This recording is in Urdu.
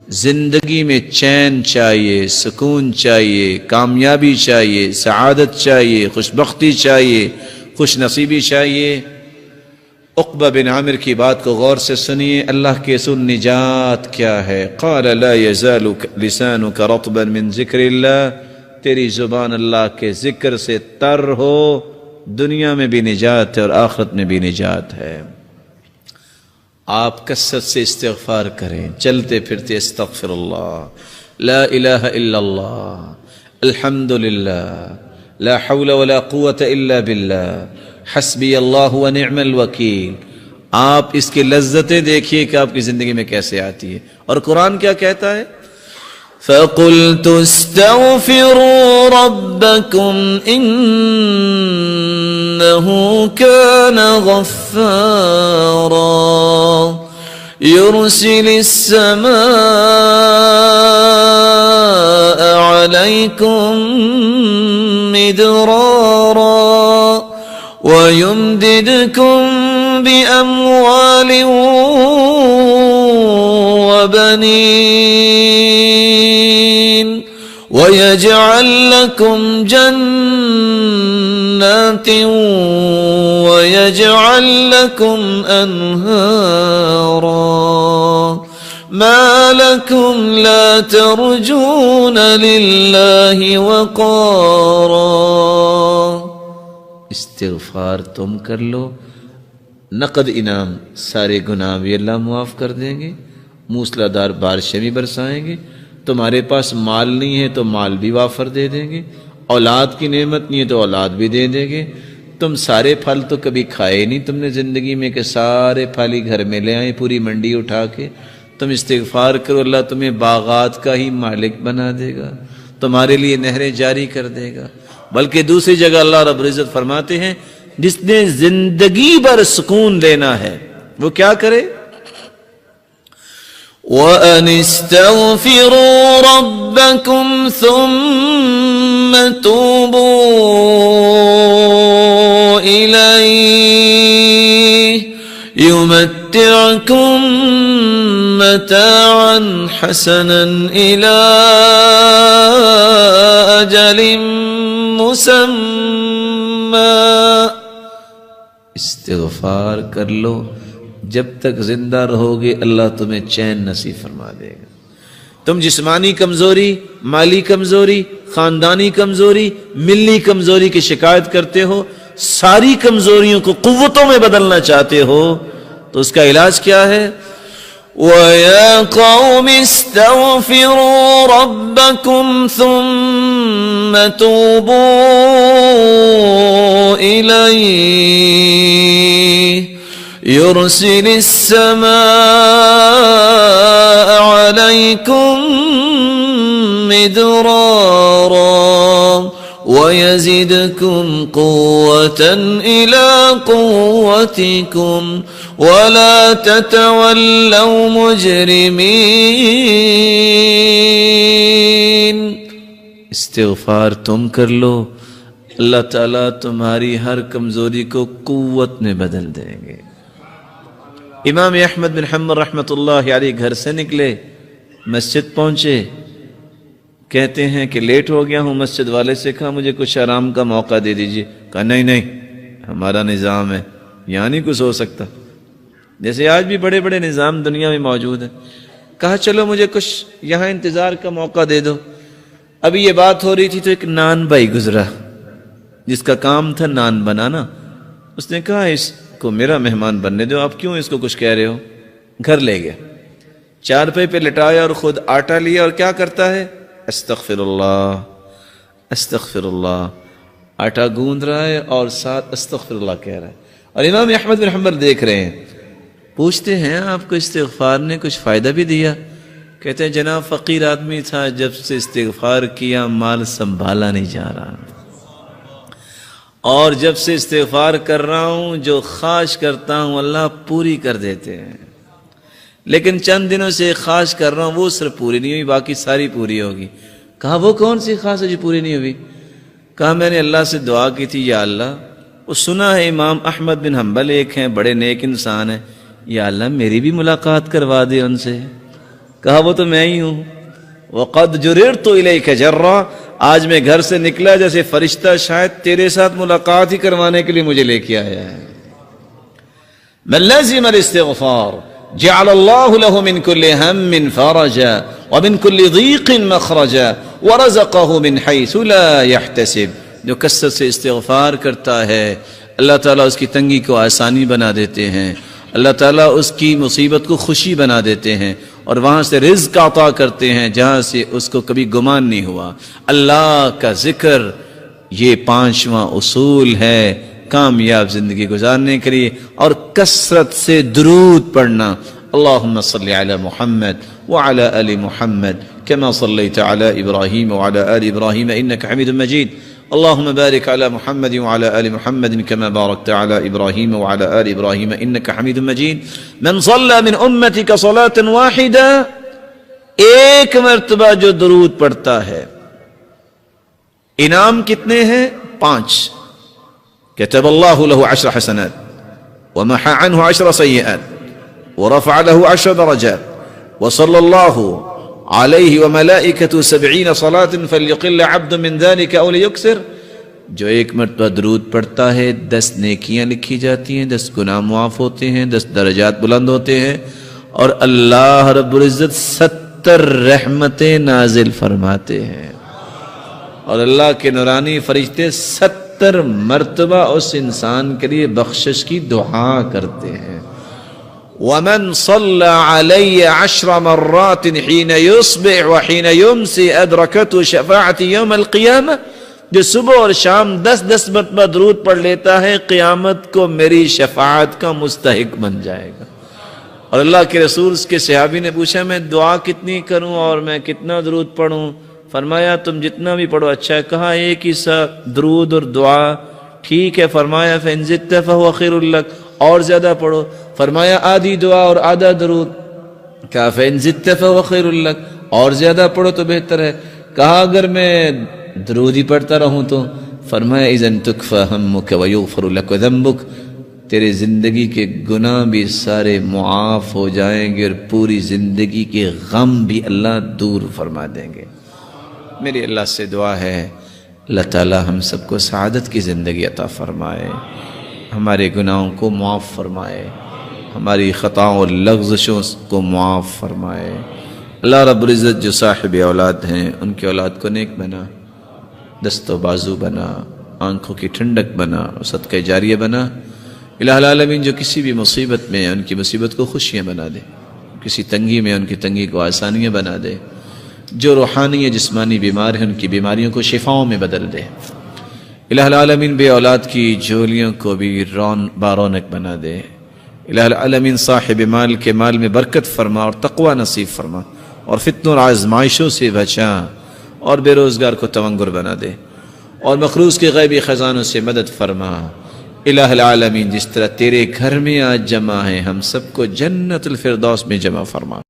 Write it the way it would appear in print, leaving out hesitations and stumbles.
زندگی میں چین چاہیے، سکون چاہیے، کامیابی چاہیے، سعادت چاہیے، خوشبختی چاہیے، خوش نصیبی چاہیے۔ عقبہ بن عامر کی بات کو غور سے سنیے، اللہ کے رسول نجات کیا ہے؟ قال لا يزال لسانك رطبا من ذکر اللہ، تیری زبان اللہ کے ذکر سے تر ہو، دنیا میں بھی نجات ہے اور آخرت میں بھی نجات ہے۔ آپ کثرت سے استغفار کریں، چلتے پھرتے استغفر اللہ، لا الہ الا اللہ، الحمد للہ، لا حول ولا قوة الا باللہ، حسبی اللہ ونعم الوکیل۔ آپ اس کی لذتیں دیکھیے کہ آپ کی زندگی میں کیسے آتی ہے۔ اور قرآن کیا کہتا ہے؟ فَقُلْتُ اسْتَغْفِرُوا رَبَّكُمْ إِنَّهُ كَانَ غَفَّارًا يُرْسِلِ السَّمَاءَ عَلَيْكُمْ مِدْرَارًا وَيُمْدِدْكُمْ بِأَمْوَالٍ وَبَنِينَ وَيَجْعَلْ لَكُمْ جَنَّاتٍ وَيَجْعَلْ لَكُمْ أَنْهَارًا مَا لَكُمْ لَا تَرْجُونَ لِلَّهِ وَقَارًا۔ استغفار تم کر لو، نقد انعام، سارے گناہ بھی اللہ معاف کر دیں گے، موسلا دار بارشیں بھی برسائیں گے، تمہارے پاس مال نہیں ہے تو مال بھی وافر دے دیں گے، اولاد کی نعمت نہیں ہے تو اولاد بھی دے دیں گے۔ تم سارے پھل تو کبھی کھائے نہیں تم نے زندگی میں کہ سارے پھل ہی گھر میں لے آئے پوری منڈی اٹھا کے۔ تم استغفار کرو، اللہ تمہیں باغات کا ہی مالک بنا دے گا، تمہارے لیے نہریں جاری کر دے گا۔ بلکہ دوسری جگہ اللہ رب العزت فرماتے ہیں جس نے زندگی بھر سکون لینا ہے وہ کیا کرے؟ وَأَنِ اسْتَغْفِرُوا رَبَّكُمْ ثُمَّ تُوبُوا إِلَيْهِ يُمَتِّعْكُمْ مَتَاعًا حَسَنًا إِلَىٰ أَجَلٍ مسمى۔ استغفار کر لو، جب تک زندہ رہو گے اللہ تمہیں چین نصیب فرما دے گا۔ تم جسمانی کمزوری، مالی کمزوری، خاندانی کمزوری، ملی کمزوری کی شکایت کرتے ہو، ساری کمزوریوں کو قوتوں میں بدلنا چاہتے ہو تو اس کا علاج کیا ہے؟ وَيَا قَوْمِ اسْتَغْفِرُوا رَبَّكُمْ ثُمَّ تُوبُوا إِلَيْهِ يُرْسِلِ السَّمَاءَ عَلَيْكُمْ مِدْرَارًا وَيَزِدْكُمْ قُوَّةً إِلَىٰ قُوَّتِكُمْ وَلَا تَتَوَلَّوْا مُجْرِمِينَ۔ استغفار تم کر لو، اللہ تعالیٰ تمہاری ہر کمزوری کو قوت میں بدل دیں گے۔ امام احمد بن حنبل رحمۃ اللہ علیہ گھر سے نکلے، مسجد پہنچے، کہتے ہیں کہ لیٹ ہو گیا ہوں، مسجد والے سے کہا مجھے کچھ آرام کا موقع دے دیجئے۔ کہا نہیں ہمارا نظام ہے، یہاں نہیں کچھ ہو سکتا، جیسے آج بھی بڑے بڑے نظام دنیا میں موجود ہیں۔ کہا چلو مجھے کچھ یہاں انتظار کا موقع دے دو۔ ابھی یہ بات ہو رہی تھی تو ایک نان بھائی گزرا جس کا کام تھا نان بنانا۔ اس نے کہا اس کو میرا مہمان بننے دو، آپ کیوں اس کو کچھ کہہ رہے ہو؟ گھر لے گیا، چارپائی پہ لٹایا اور خود آٹا لیا اور کیا کرتا ہے؟ استغفر اللہ استغفر اللہ، آٹا گوندھ رہا ہے اور ساتھ استغفر اللہ کہہ رہا ہے۔ اور امام احمد بن حنبل دیکھ رہے ہیں، پوچھتے ہیں آپ کو استغفار نے کچھ فائدہ بھی دیا؟ کہتے ہیں جناب فقیر آدمی تھا، جب سے استغفار کیا مال سنبھالا نہیں جا رہا، اور جب سے استغفار کر رہا ہوں جو خواہش کرتا ہوں اللہ پوری کر دیتے ہیں، لیکن چند دنوں سے خواہش کر رہا ہوں وہ صرف پوری نہیں ہوئی، باقی ساری پوری ہوگی۔ کہا وہ کون سی خواہش ہے جو پوری نہیں ہوئی؟ کہا میں نے اللہ سے دعا کی تھی، یا اللہ، وہ سنا ہے امام احمد بن حنبل ایک ہیں بڑے نیک انسان ہیں، یا اللہ میری بھی ملاقات کروا دے ان سے۔ کہا وہ تو میں ہی ہوں. وَقَدْ جُرِرْتُ إِلَيْكَ جَرًّا، آج میں گھر سے نکلا جیسے فرشتہ شاید تیرے ساتھ ملاقات ہی کروانے کے لیے مجھے لے کے آیا ہے. مَنْ لَزِمَ الْإِسْتِغْفَارَ جَعَلَ اللَّهُ لَهُ مِنْ كُلِّ هَمٍّ فَرَجًا وَمِنْ كُلِّ ضِيقٍ مَخْرَجًا وَرَزَقَهُ مِنْ حَيْثُ لَا يَحْتَسِبُ. جو کثرت سے استغفار کرتا ہے اللہ تعالیٰ اس کی تنگی کو آسانی بنا دیتے ہیں، اللہ تعالیٰ اس کی مصیبت کو خوشی بنا دیتے ہیں، اور وہاں سے رزق عطا کرتے ہیں جہاں سے اس کو کبھی گمان نہیں ہوا. اللہ کا ذکر یہ 5واں اصول ہے کامیاب زندگی گزارنے کے لیے، اور کثرت سے درود پڑھنا. اللہم صلی علی محمد وعلی آل محمد كما صلیت علی ابراہیم وعلی آل ابراہیم انک حمید مجید. اللهم بارك على محمد وعلى آل محمد كما باركت على إبراهيم وعلى آل إبراهيم إنك حميد مجيد. من صلى من أمتك صلاة واحدة، ایک مرتبہ جو درود پڑھتا ہے، انعام کتنے ہیں؟ 5. كتب الله له 10 حسنات ومحى عنه 10 سيئات ورفع له 10 درجات وصلى الله علیہ وملائکۃ 70 صلاة فلیقل عبد من ذلك او لیکثر. جو ایک مرتبہ درود پڑھتا ہے 10 نیکیاں لکھی جاتی ہیں، 10 گناہ معاف ہوتے ہیں، 10 درجات بلند ہوتے ہیں، اور اللہ رب العزت 70 رحمتیں نازل فرماتے ہیں، اور اللہ کے نورانی فرشتے 70 مرتبہ اس انسان کے لیے بخشش کی دعا کرتے ہیں. ومن صلى علي 10 مرات حين يصبح وحين يمسي أدركته شفاعتي يوم القيامة. جو صبح اور شام 10 مرتبہ درود پڑھ لیتا ہے قیامت کو میری شفاعت کا مستحق بن جائے گا. اور اللہ کے رسول اس کے صحابی نے پوچھا میں دعا کتنی کروں اور میں کتنا درود پڑھوں؟ فرمایا تم جتنا بھی پڑھو اچھا ہے. کہا ایک ہی سا درود اور دعا ٹھیک ہے. فرمایا فإن زدت فهو خير لك، اور زیادہ پڑھو. فرمایا آدھی دعا اور آدھا درود. کہا فإن زدت فهو خير لك، اور زیادہ پڑھو تو بہتر ہے. کہا اگر میں درود ہی پڑھتا رہوں تو؟ فرمایا اذن تکفى همك ويغفر لك ذنبك، تیرے زندگی کے گناہ بھی سارے معاف ہو جائیں گے اور پوری زندگی کے غم بھی اللہ دور فرما دیں گے. میری اللہ سے دعا ہے اللہ تعالی ہم سب کو سعادت کی زندگی عطا فرمائے، ہمارے گناہوں کو معاف فرمائے، ہماری خطاؤں اور لغزشوں کو معاف فرمائے. اللہ رب العزت جو صاحب اولاد ہیں ان کی اولاد کو نیک بنا، دست و بازو بنا، آنکھوں کی ٹھنڈک بنا، صدقہ جاریہ بنا. الہ العالمین جو کسی بھی مصیبت میں ہیں ان کی مصیبت کو خوشیاں بنا دے، کسی تنگی میں ان کی تنگی کو آسانیاں بنا دے. جو روحانی یا جسمانی بیمار ہیں ان کی بیماریوں کو شفاؤں میں بدل دے. الہ العالمین بے اولاد کی جھولیوں کو بھی بارونق بنا دے. الہ العالمین صاحب مال کے مال میں برکت فرما اور تقوی نصیب فرما، اور فتنوں اور آزمائشوں سے بچا، اور بے روزگار کو تونگر بنا دے، اور مخروص کے غیبی خزانوں سے مدد فرما. الہ العالمین جس طرح تیرے گھر میں آج جمع ہیں ہم سب کو جنت الفردوس میں جمع فرما.